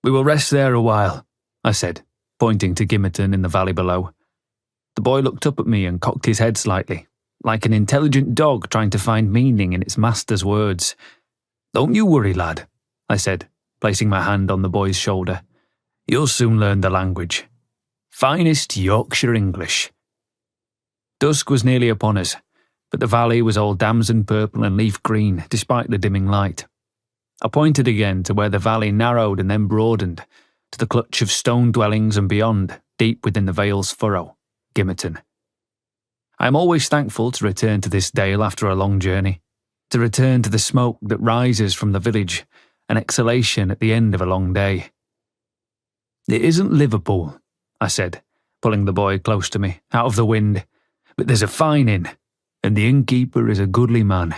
"We will rest there a while," I said, pointing to Gimmerton in the valley below. The boy looked up at me and cocked his head slightly, like an intelligent dog trying to find meaning in its master's words. "Don't you worry, lad," I said, placing my hand on the boy's shoulder. "You'll soon learn the language. Finest Yorkshire English." Dusk was nearly upon us, but the valley was all damson purple and leaf green despite the dimming light. I pointed again to where the valley narrowed and then broadened, to the clutch of stone dwellings and beyond, deep within the vale's furrow, Gimmerton. I am always thankful to return to this dale after a long journey, to return to the smoke that rises from the village, an exhalation at the end of a long day. "It isn't Liverpool," I said, pulling the boy close to me, out of the wind, "but there's a fine inn, and the innkeeper is a goodly man."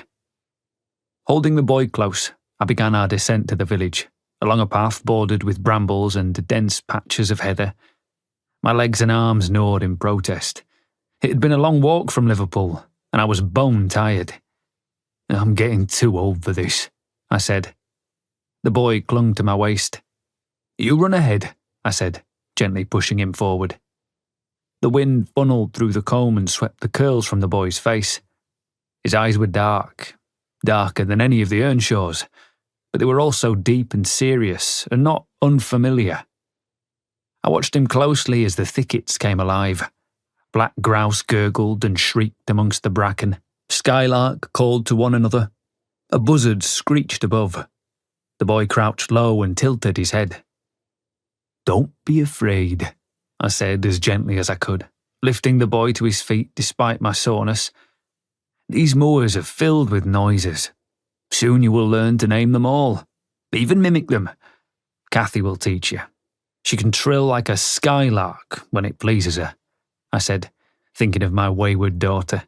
Holding the boy close, I began our descent to the village, along a path bordered with brambles and dense patches of heather. My legs and arms gnawed in protest. It had been a long walk from Liverpool, and I was bone tired. "I'm getting too old for this," I said. The boy clung to my waist. "You run ahead," I said, gently pushing him forward. The wind funneled through the comb and swept the curls from the boy's face. His eyes were dark, darker than any of the Earnshaws, but they were also deep and serious and not unfamiliar. I watched him closely as the thickets came alive. Black grouse gurgled and shrieked amongst the bracken. Skylark called to one another. A buzzard screeched above. The boy crouched low and tilted his head. "Don't be afraid," I said as gently as I could, lifting the boy to his feet despite my soreness. "These moors are filled with noises. Soon you will learn to name them all, even mimic them. Cathy will teach you. She can trill like a skylark when it pleases her," I said, thinking of my wayward daughter.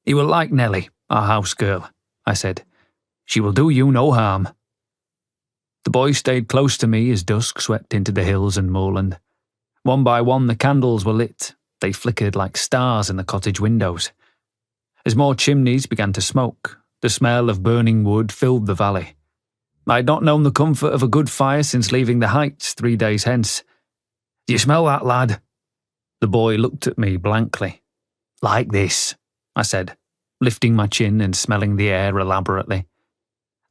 "You will like Nellie, our house girl," I said. "She will do you no harm." The boy stayed close to me as dusk swept into the hills and moorland. One by one the candles were lit. They flickered like stars in the cottage windows. As more chimneys began to smoke, the smell of burning wood filled the valley. I had not known the comfort of a good fire since leaving the Heights 3 days hence. "Do you smell that, lad?" The boy looked at me blankly. "Like this," I said, lifting my chin and smelling the air elaborately.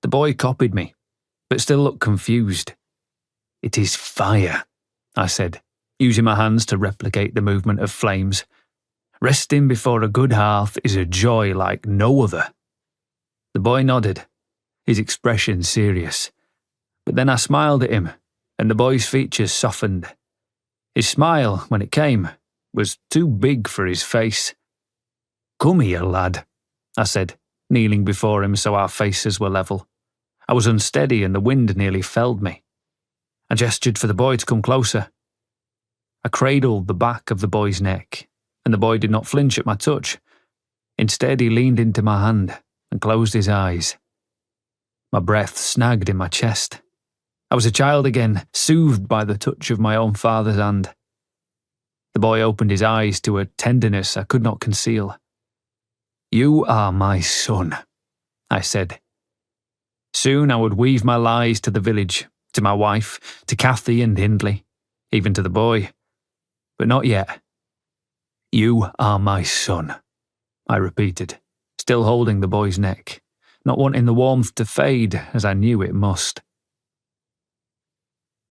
The boy copied me, but still looked confused. "It is fire," I said, using my hands to replicate the movement of flames. "Resting before a good hearth is a joy like no other." The boy nodded, his expression serious. But then I smiled at him, and the boy's features softened. His smile, when it came, was too big for his face. "Come here, lad," I said, kneeling before him so our faces were level. I was unsteady and the wind nearly felled me. I gestured for the boy to come closer. I cradled the back of the boy's neck, and the boy did not flinch at my touch. Instead, he leaned into my hand and closed his eyes. My breath snagged in my chest. I was a child again, soothed by the touch of my own father's hand. The boy opened his eyes to a tenderness I could not conceal. "You are my son," I said. Soon I would weave my lies to the village, to my wife, to Cathy and Hindley, even to the boy. But not yet. "You are my son," I repeated, still holding the boy's neck, not wanting the warmth to fade as I knew it must.